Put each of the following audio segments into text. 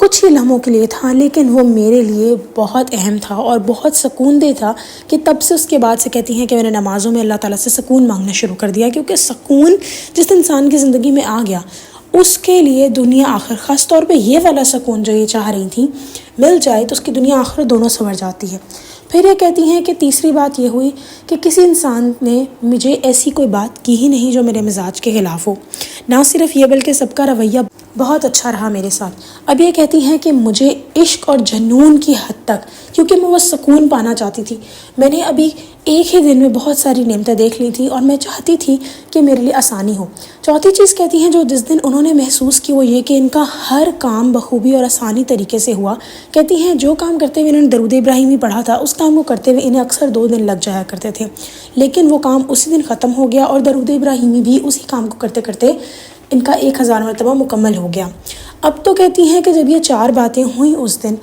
کچھ ہی لمحوں کے لیے تھا، لیکن وہ میرے لیے بہت اہم تھا اور بہت سکون دہ تھا کہ تب سے اس کے بعد سے کہتی ہیں کہ میں نے نمازوں میں اللہ تعالیٰ سے سکون مانگنا شروع کر دیا، کیونکہ سکون جس انسان کی زندگی میں آ گیا اس کے لیے دنیا آخر، خاص طور پہ یہ والا سکون جو یہ چاہ رہی تھیں مل جائے تو اس کی دنیا آخر دونوں سنور جاتی ہے۔ پھر یہ کہتی ہیں کہ تیسری بات یہ ہوئی کہ کسی انسان نے مجھے ایسی کوئی بات کی ہی نہیں جو میرے مزاج کے خلاف ہو، نہ صرف یہ بلکہ سب کا رویہ بہت اچھا رہا میرے ساتھ۔ اب یہ کہتی ہیں کہ مجھے عشق اور جنون کی حد تک، کیونکہ میں وہ سکون پانا چاہتی تھی، میں نے ابھی ایک ہی دن میں بہت ساری نعمتیں دیکھ لی تھی اور میں چاہتی تھی کہ میرے لیے آسانی ہو۔ چوتھی چیز کہتی ہیں جو جس دن انہوں نے محسوس کی وہ یہ کہ ان کا ہر کام بخوبی اور آسانی طریقے سے ہوا۔ کہتی ہیں جو کام کرتے ہوئے انہوں نے درود ابراہیمی پڑھا تھا اس کام کو کرتے ہوئے انہیں اکثر 2 دن لگ جایا کرتے تھے، لیکن وہ کام اسی دن ختم ہو گیا اور درود ابراہیمی بھی اسی کام کو کرتے کرتے ان کا 1000 مرتبہ مکمل ہو گیا۔ اب تو کہتی ہیں کہ جب یہ 4 باتیں ہوئیں اس دن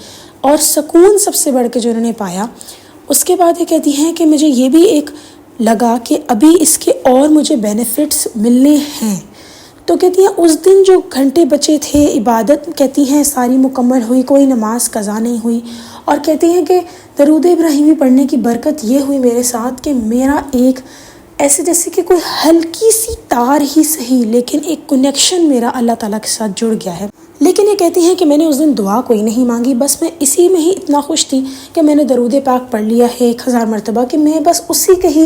اور سکون سب سے بڑھ کے جو انہوں نے پایا، اس کے بعد یہ کہتی ہیں کہ مجھے یہ بھی ایک لگا کہ ابھی اس کے اور مجھے بینیفٹس ملنے ہیں۔ تو کہتی ہیں اس دن جو گھنٹے بچے تھے عبادت کہتی ہیں ساری مکمل ہوئی، کوئی نماز قضا نہیں ہوئی، اور کہتی ہیں کہ درود ابراہیمی پڑھنے کی برکت یہ ہوئی میرے ساتھ کہ میرا ایک ایسے جیسے کہ کوئی ہلکی سی تار ہی صحیح لیکن ایک کنیکشن میرا اللہ تعالیٰ کے ساتھ جڑ گیا ہے۔ لیکن یہ کہتی ہیں کہ میں نے اس دن دعا کوئی نہیں مانگی، بس میں اسی میں ہی اتنا خوش تھی کہ میں نے درود پاک پڑھ لیا ہے 1000 مرتبہ کہ میں بس اسی کے ہی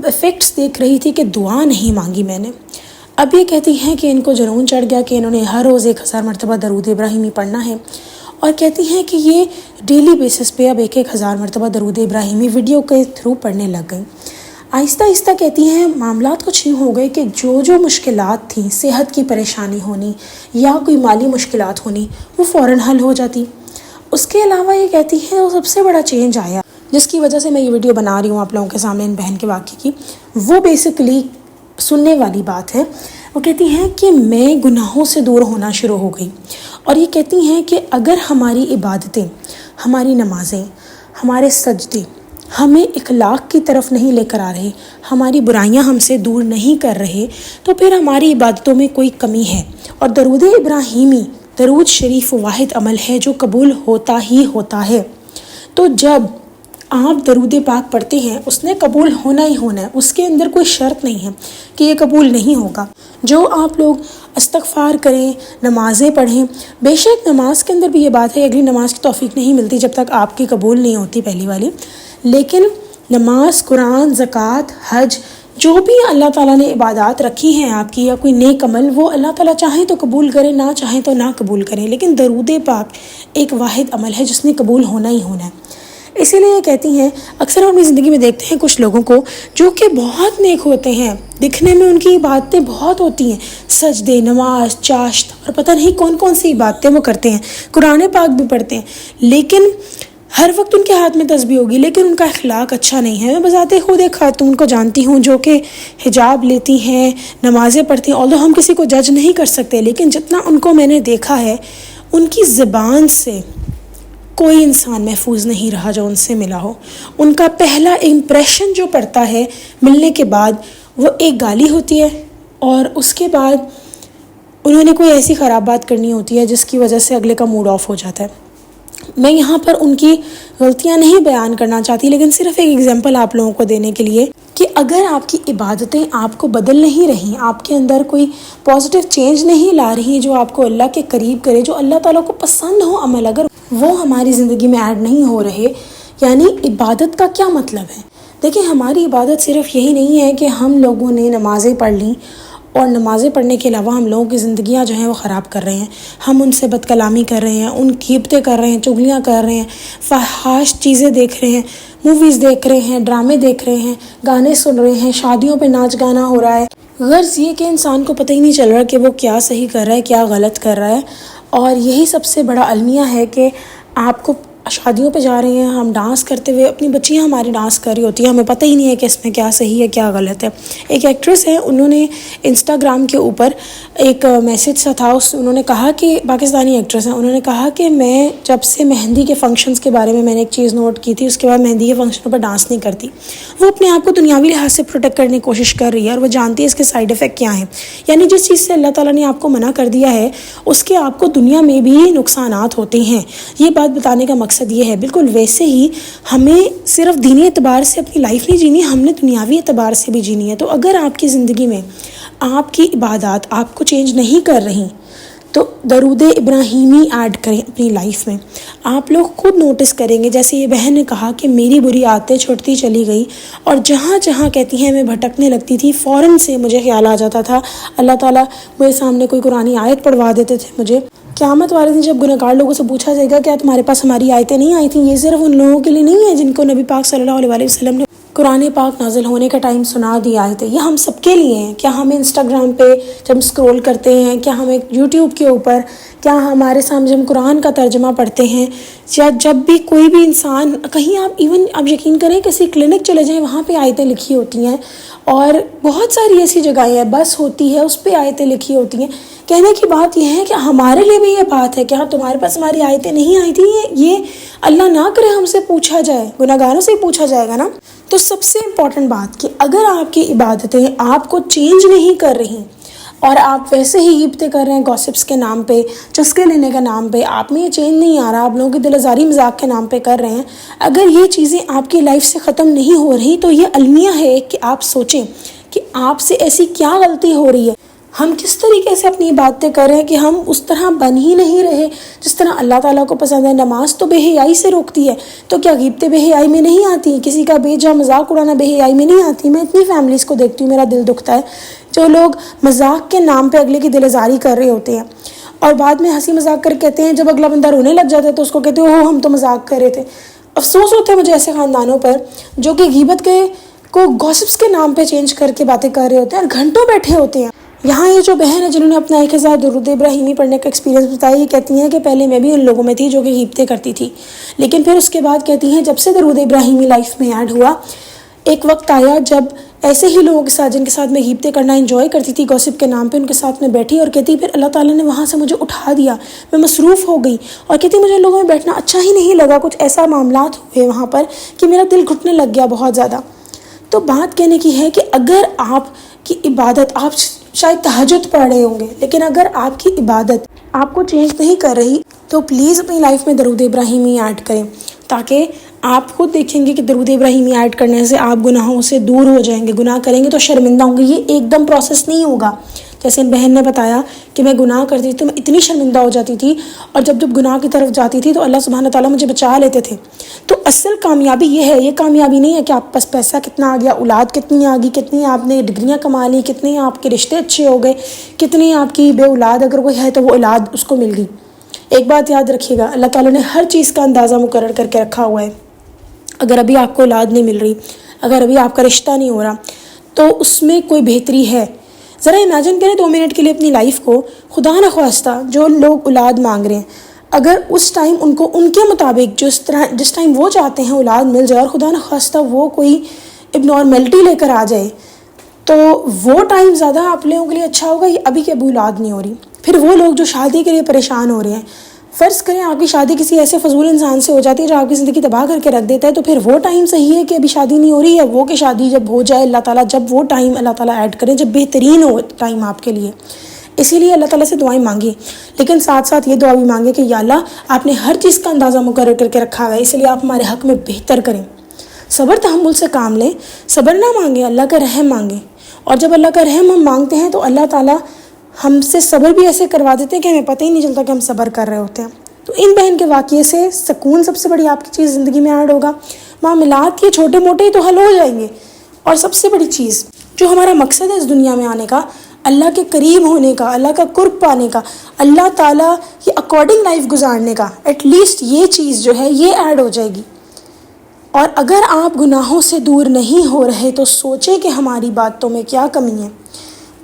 ایفیکٹس دیکھ رہی تھی کہ دعا نہیں مانگی میں نے۔ اب یہ کہتی ہیں کہ ان کو جنون چڑھ گیا کہ انہوں نے ہر روز 1000 مرتبہ درود ابراہیمی پڑھنا ہے، اور کہتی ہیں کہ یہ ڈیلی بیسس پہ اب 1000 مرتبہ درود ابراہیمی ویڈیو کے تھرو پڑھنے لگ گئیں۔ آہستہ آہستہ کہتی ہیں معاملات کچھ یوں ہو گئے کہ جو مشکلات تھیں، صحت کی پریشانی ہونی یا کوئی مالی مشکلات ہونی، وہ فوراً حل ہو جاتی۔ اس کے علاوہ یہ کہتی ہے وہ سب سے بڑا چینج آیا جس کی وجہ سے میں یہ ویڈیو بنا رہی ہوں آپ لوگوں کے سامنے ان بہن کے واقعے کی، وہ بیسیکلی سننے والی بات ہے۔ وہ کہتی ہیں کہ میں گناہوں سے دور ہونا شروع ہو گئی، اور یہ کہتی ہیں کہ اگر ہماری عبادتیں، ہماری نمازیں، ہمارے سجدے ہمیں اخلاق کی طرف نہیں لے کر آ رہے، ہماری برائیاں ہم سے دور نہیں کر رہے، تو پھر ہماری عبادتوں میں کوئی کمی ہے۔ اور درود ابراہیمی، درود شریف واحد عمل ہے جو قبول ہوتا ہی ہوتا ہے۔ تو جب آپ درود پاک پڑھتے ہیں اس نے قبول ہونا ہی ہونا ہے، اس کے اندر کوئی شرط نہیں ہے کہ یہ قبول نہیں ہوگا۔ جو آپ لوگ استغفار کریں، نمازیں پڑھیں، بے شک نماز کے اندر بھی یہ بات ہے اگلی نماز کی توفیق نہیں ملتی جب تک آپ کی قبول نہیں ہوتی پہلی والی، لیکن نماز، قرآن، زکوٰۃ، حج، جو بھی اللہ تعالیٰ نے عبادات رکھی ہیں آپ کی یا کوئی نیک عمل، وہ اللہ تعالیٰ چاہیں تو قبول کریں، نہ چاہیں تو نہ قبول کریں، لیکن درود پاک ایک واحد عمل ہے جس نے قبول ہونا ہی ہونا ہے۔ اسی لیے یہ کہتی ہیں اکثر ہم اپنی زندگی میں دیکھتے ہیں کچھ لوگوں کو جو کہ بہت نیک ہوتے ہیں، دکھنے میں ان کی عبادتیں بہت ہوتی ہیں، سجدے، نماز، چاشت اور پتہ نہیں کون کون سی عبادتیں وہ کرتے ہیں، قرآن پاک بھی پڑھتے ہیں، لیکن ہر وقت ان کے ہاتھ میں تسبیح ہوگی لیکن ان کا اخلاق اچھا نہیں ہے۔ میں بذات خود ایک خاتون کو جانتی ہوں جو کہ حجاب لیتی ہیں، نمازیں پڑھتی ہیں، although ہم کسی کو جج نہیں کر سکتے، لیکن جتنا ان کو میں نے دیکھا ہے ان کی زبان سے کوئی انسان محفوظ نہیں رہا جو ان سے ملا ہو۔ ان کا پہلا امپریشن جو پڑتا ہے ملنے کے بعد وہ ایک گالی ہوتی ہے، اور اس کے بعد انہوں نے کوئی ایسی خراب بات کرنی ہوتی ہے جس کی وجہ سے اگلے کا موڈ آف ہو جاتا ہے۔ میں یہاں پر ان کی غلطیاں نہیں بیان کرنا چاہتی، لیکن صرف ایک ایگزامپل آپ لوگوں کو دینے کے لیے کہ اگر آپ کی عبادتیں آپ کو بدل نہیں رہی، آپ کے اندر کوئی پازیٹیو چینج نہیں لا رہی جو آپ کو اللہ کے قریب کرے، جو اللہ تعالیٰ کو پسند ہو عمل، اگر وہ ہماری زندگی میں ایڈ نہیں ہو رہے، یعنی عبادت کا کیا مطلب ہے؟ دیکھیں ہماری عبادت صرف یہی نہیں ہے کہ ہم لوگوں نے نمازیں پڑھ لیں اور نمازیں پڑھنے کے علاوہ ہم لوگوں کی زندگیاں جو ہیں وہ خراب کر رہے ہیں، ہم ان سے بد کلامی کر رہے ہیں، ان غیبتیں کر رہے ہیں، چغلیاں کر رہے ہیں، فحش چیزیں دیکھ رہے ہیں، موویز دیکھ رہے ہیں، ڈرامے دیکھ رہے ہیں، گانے سن رہے ہیں، شادیوں پہ ناچ گانا ہو رہا ہے، غرض یہ کہ انسان کو پتہ ہی نہیں چل رہا کہ وہ کیا صحیح کر رہا ہے کیا غلط کر رہا ہے۔ اور یہی سب سے بڑا المیہ ہے کہ آپ کو شادیوں پہ جا رہے ہیں، ہم ڈانس کرتے ہوئے، اپنی بچیاں ہماری ڈانس کر رہی ہوتی ہیں، ہمیں پتہ ہی نہیں ہے کہ اس میں کیا صحیح ہے کیا غلط ہے۔ ایک ایکٹریس ہے، انہوں نے انسٹاگرام کے اوپر ایک میسیج سا تھا، انہوں نے کہا کہ پاکستانی ایکٹریس ہیں، انہوں نے کہا کہ میں جب سے مہندی کے فنکشنز کے بارے میں نے ایک چیز نوٹ کی تھی، اس کے بعد مہندی کے فنکشنوں پر ڈانس نہیں کرتی۔ وہ اپنے آپ کو دنیاوی لحاظ سے پروٹیکٹ کرنے کی کوشش کر رہی ہے، اور وہ جانتی ہے اس کے سائیڈ افیکٹ کیا ہیں، یعنی جس چیز سے اللہ تعالیٰ نے آپ کو منع کر دیا ہے اس کے آپ کو دنیا میں بھی نقصانات ہوتے ہیں۔ یہ بات بتانے کا مقصد یہ ہے۔ بالکل ویسے ہی ہمیں صرف دینی اعتبار سے اپنی لائف نہیں جینی، ہم نے دنیاوی اعتبار سے بھی جینی ہے۔ تو اگر آپ کی زندگی میں آپ کی عبادات آپ کو چینج نہیں کر رہی تو درود ابراہیمی ایڈ کریں اپنی لائف میں۔ آپ لوگ خود نوٹس کریں گے، جیسے یہ بہن نے کہا کہ میری بری عادتیں چھوٹتی چلی گئی، اور جہاں جہاں کہتی ہیں میں بھٹکنے لگتی تھی، فوراً سے مجھے خیال آ جاتا تھا، اللہ تعالیٰ میرے سامنے کوئی قرآنی آیت پڑھوا دیتے تھے مجھے۔ قیامت والے دن جب گنہگار لوگوں سے پوچھا جائے گا کیا تمہارے پاس ہماری آیتیں نہیں آئی تھیں، یہ صرف ان لوگوں کے لیے نہیں ہے جن کو نبی پاک صلی اللہ علیہ وسلم نے قرآن پاک نازل ہونے کا ٹائم سنا دیا ہے، یہ ہم سب کے لیے ہیں۔ کیا ہمیں انسٹاگرام پہ جب اسکرول کرتے ہیں، کیا ہمیں یوٹیوب کے اوپر، کیا ہمارے سامنے جب ہم قرآن کا ترجمہ پڑھتے ہیں، یا جب بھی کوئی بھی انسان کہیں، آپ یقین کریں کسی کلینک چلے جائیں وہاں پہ آیتیں لکھی ہوتی ہیں، اور بہت ساری ایسی جگہیں ہیں، بس ہوتی ہے اس پہ آیتیں لکھی ہوتی ہیں۔ کہنے کی بات یہ ہے کہ ہمارے لیے بھی یہ بات ہے کہ ہاں تمہارے پاس ہماری آیتیں نہیں آئی تھیں، یہ اللہ نہ کرے ہم سے پوچھا جائے، گناہگاروں سے ہی پوچھا جائے گا نا۔ تو سب سے امپورٹنٹ بات کہ اگر آپ کی عبادتیں آپ کو چینج نہیں کر رہی اور آپ ویسے ہی غیبتیں کر رہے ہیں گوسپس کے نام پہ، چسکے لینے کے نام پہ، آپ میں یہ چینج نہیں آ رہا، آپ لوگوں کی دل آزاری مذاق کے نام پہ کر رہے ہیں، اگر یہ چیزیں آپ کی لائف سے ختم نہیں ہو رہی تو یہ المیہ ہے کہ آپ سوچیں کہ آپ سے ایسی کیا غلطی ہو رہی ہے، ہم کس طریقے سے اپنی باتیں کر رہے ہیں کہ ہم اس طرح بن ہی نہیں رہے جس طرح اللہ تعالیٰ کو پسند ہے۔ نماز تو بے حیائی سے روکتی ہے، تو کیا غیبتیں بے حیائی میں نہیں آتی؟ کسی کا بے جا مذاق اڑانا بے حیائی میں نہیں آتی؟ میں اتنی فیملیز کو دیکھتی ہوں، میرا دل دکھتا ہے، جو لوگ مذاق کے نام پہ اگلے کی دل آزاری کر رہے ہوتے ہیں، اور بعد میں ہنسی مذاق کر کہتے ہیں، جب اگلا بندہ رونے لگ جاتا ہے تو اس کو کہتے ہیں اوہ ہم تو مذاق کر رہے تھے۔ افسوس ہوتا ہے مجھے ایسے خاندانوں پر جو کہ غیبت کے کو گوسپس کے نام پہ چینج کر کے باتیں کر رہے ہوتے ہیں اور گھنٹوں بیٹھے ہوتے ہیں۔ یہاں یہ جو بہن ہے جنہوں نے اپنا 1000 درود ابراہیمی پڑھنے کا ایکسپیرینس بتایا، یہ کہتی ہیں کہ پہلے میں بھی ان لوگوں میں تھی جو کہ غیبتیں کرتی تھی، لیکن پھر اس کے بعد کہتی ہیں جب سے درود ابراہیمی لائف میں ایڈ ہوا، ایک وقت آیا جب ایسے ہی لوگوں کے ساتھ جن کے ساتھ میں غیبتیں کرنا انجوائے کرتی تھی گوسپ کے نام پہ، ان کے ساتھ میں بیٹھی، اور کہتی پھر اللہ تعالیٰ نے وہاں سے مجھے اٹھا دیا، میں مصروف ہو گئی، اور کہتی مجھے ان لوگوں میں بیٹھنا اچھا ہی نہیں لگا، کچھ ایسا معاملات ہوئے وہاں پر کہ میرا دل گھٹنے لگ گیا بہت زیادہ۔ تو بات کہنے کی ہے کہ اگر آپ کی عبادت، آپ شاید تہجد پڑھ رہے ہوں گے، لیکن اگر آپ کی عبادت آپ کو چینج نہیں کر رہی تو پلیز اپنی لائف میں درود ابراہیمی ایڈ کریں، تاکہ آپ خود دیکھیں گے کہ درود ابراہیمی ایڈ کرنے سے آپ گناہوں سے دور ہو جائیں گے۔ گناہ کریں گے تو شرمندہ ہوں گے، یہ ایک دم پروسیس نہیں ہوگا۔ جیسے ان بہن نے بتایا کہ میں گناہ کرتی تھی تو میں اتنی شرمندہ ہو جاتی تھی، اور جب گناہ کی طرف جاتی تھی تو اللہ سبحانہ تعالیٰ مجھے بچا لیتے تھے۔ تو اصل کامیابی یہ ہے، یہ کامیابی نہیں ہے کہ آپ پاس پیسہ کتنا آ گیا، اولاد کتنی آ گئی، کتنی آپ نے ڈگریاں کما لی، کتنے آپ کے رشتے اچھے ہو گئے، کتنی آپ کی بے اولاد اگر کوئی ہے تو وہ اولاد اس کو مل گئی۔ ایک بات یاد رکھیے گا، اللہ تعالیٰ نے ہر چیز کا اندازہ مقرر کر کے رکھا ہوا ہے۔ اگر ابھی آپ کو اولاد نہیں مل رہی، اگر ابھی آپ کا رشتہ نہیں ہو رہا، تو اس میں کوئی بہتری ہے؟ ذرا امیجن کریں 2 منٹ کے لیے اپنی لائف کو، خدا نخواستہ جو لوگ اولاد مانگ رہے ہیں، اگر اس ٹائم ان کو ان کے مطابق جس ٹائم وہ چاہتے ہیں اولاد مل جائے، اور خدا نخواستہ وہ کوئی اب نارملٹی لے کر آ جائے، تو وہ ٹائم زیادہ آپ لوگوں کے لیے اچھا ہوگا یا ابھی کہ ابھی اولاد نہیں ہو رہی؟ پھر وہ لوگ جو شادی کے لیے پریشان ہو رہے ہیں، فرض کریں آپ کی شادی کسی ایسے فضول انسان سے ہو جاتی ہے جو آپ کی زندگی تباہ کر کے رکھ دیتا ہے، تو پھر وہ ٹائم صحیح ہے کہ ابھی شادی نہیں ہو رہی، یا وہ کہ شادی جب ہو جائے، اللہ تعالیٰ جب وہ ٹائم اللہ تعالیٰ ایڈ کرے جب بہترین ہو ٹائم آپ کے لیے؟ اسی لیے اللہ تعالیٰ سے دعائیں مانگیں، لیکن ساتھ ساتھ یہ دعا بھی مانگیں کہ یا اللہ آپ نے ہر چیز کا اندازہ مقرر کر کے رکھا ہے، اس لیے آپ ہمارے حق میں بہتر کریں۔ صبر تحمل سے کام لیں، صبر نہ مانگیں، اللہ کا رحم مانگیں، اور جب اللہ کا رحم ہم مانگتے ہیں تو اللہ تعالیٰ ہم سے صبر بھی ایسے کروا دیتے ہیں کہ ہمیں پتہ ہی نہیں چلتا کہ ہم صبر کر رہے ہوتے ہیں۔ تو ان بہن کے واقعے سے سکون سب سے بڑی آپ کی چیز زندگی میں ایڈ ہوگا، معاملات یہ چھوٹے موٹے ہی تو حل ہو جائیں گے، اور سب سے بڑی چیز جو ہمارا مقصد ہے اس دنیا میں آنے کا، اللہ کے قریب ہونے کا، اللہ کا قرب پانے کا، اللہ تعالیٰ کے اکارڈنگ لائف گزارنے کا، ایٹ لیسٹ یہ چیز جو ہے یہ ایڈ ہو جائے گی۔ اور اگر آپ گناہوں سے دور نہیں ہو رہے تو سوچیں کہ ہماری باتوں میں کیا کمی ہے۔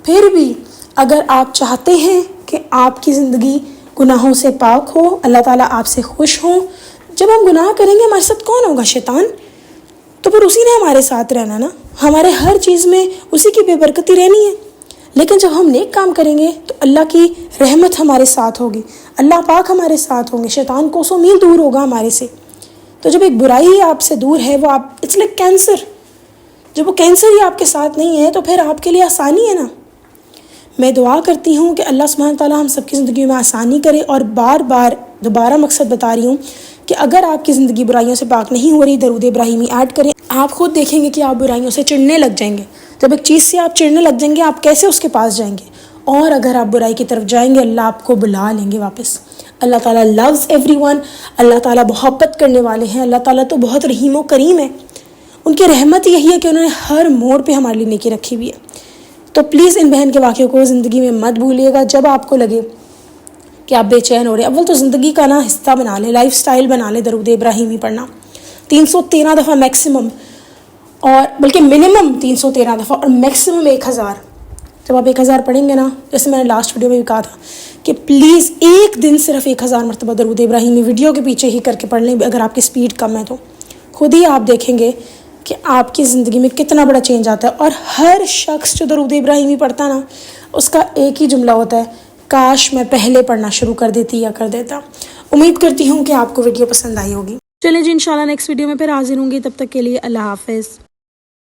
پھر بھی اگر آپ چاہتے ہیں کہ آپ کی زندگی گناہوں سے پاک ہو، اللہ تعالیٰ آپ سے خوش ہوں، جب ہم گناہ کریں گے ہمارے ساتھ کون ہوگا؟ شیطان. تو پھر اسی نے ہمارے ساتھ رہنا نا، ہمارے ہر چیز میں اسی کی بے برکتی رہنی ہے. لیکن جب ہم نیک کام کریں گے تو اللہ کی رحمت ہمارے ساتھ ہوگی، اللہ پاک ہمارے ساتھ ہوں گے، شیطان کوسوں میل دور ہوگا ہمارے سے. تو جب ایک برائی آپ سے دور ہے، وہ آپ اٹس لائک کینسر، جب وہ کینسر ہی آپ کے ساتھ نہیں ہے تو پھر آپ کے لیے آسانی ہے نا. میں دعا کرتی ہوں کہ اللہ سبحانہ تعالیٰ ہم سب کی زندگی میں آسانی کرے. اور بار بار دوبارہ مقصد بتا رہی ہوں کہ اگر آپ کی زندگی برائیوں سے پاک نہیں ہو رہی، درود ابراہیمی ایڈ کریں. آپ خود دیکھیں گے کہ آپ برائیوں سے چڑھنے لگ جائیں گے. جب ایک چیز سے آپ چڑھنے لگ جائیں گے، آپ کیسے اس کے پاس جائیں گے؟ اور اگر آپ برائی کی طرف جائیں گے، اللہ آپ کو بلا لیں گے واپس. اللہ تعالیٰ لوز ایوری ون، اللہ تعالیٰ محبت کرنے والے ہیں. اللہ تعالیٰ تو بہت رحیم و کریم ہے. ان کی رحمت یہی ہے کہ انہوں نے ہر موڑ پہ ہمارے لیے نیکی رکھی ہوئی ہے. تو پلیز ان بہن کے واقعے کو زندگی میں مت بھولیے گا. جب آپ کو لگے کہ آپ بے چین ہو رہے ہیں، اول تو زندگی کا نا حصہ بنا لیں، لائف سٹائل بنا لیں درود ابراہیمی پڑھنا 313 دفعہ میکسیمم، اور بلکہ منیمم 313 دفعہ اور میکسیمم 1000. جب آپ 1000 پڑھیں گے نا، جیسے میں نے لاسٹ ویڈیو میں بھی کہا تھا کہ پلیز ایک دن صرف 1000 مرتبہ درود ابراہیمی ویڈیو کے پیچھے ہی کر کے پڑھ لیں. اگر آپ کی سپیڈ کم ہے تو خود ہی آپ دیکھیں گے کہ آپ کی زندگی میں کتنا بڑا چینج آتا ہے. اور ہر شخص جو درود ابراہیمی پڑھتا نا، اس کا ایک ہی جملہ ہوتا ہے، کاش میں پہلے پڑھنا شروع کر دیتی یا کر دیتا. امید کرتی ہوں کہ آپ کو ویڈیو پسند آئی ہوگی. چلیں جی، انشاءاللہ نیکسٹ ویڈیو میں پھر حاضر ہوں گی. تب تک کے لیے اللہ حافظ.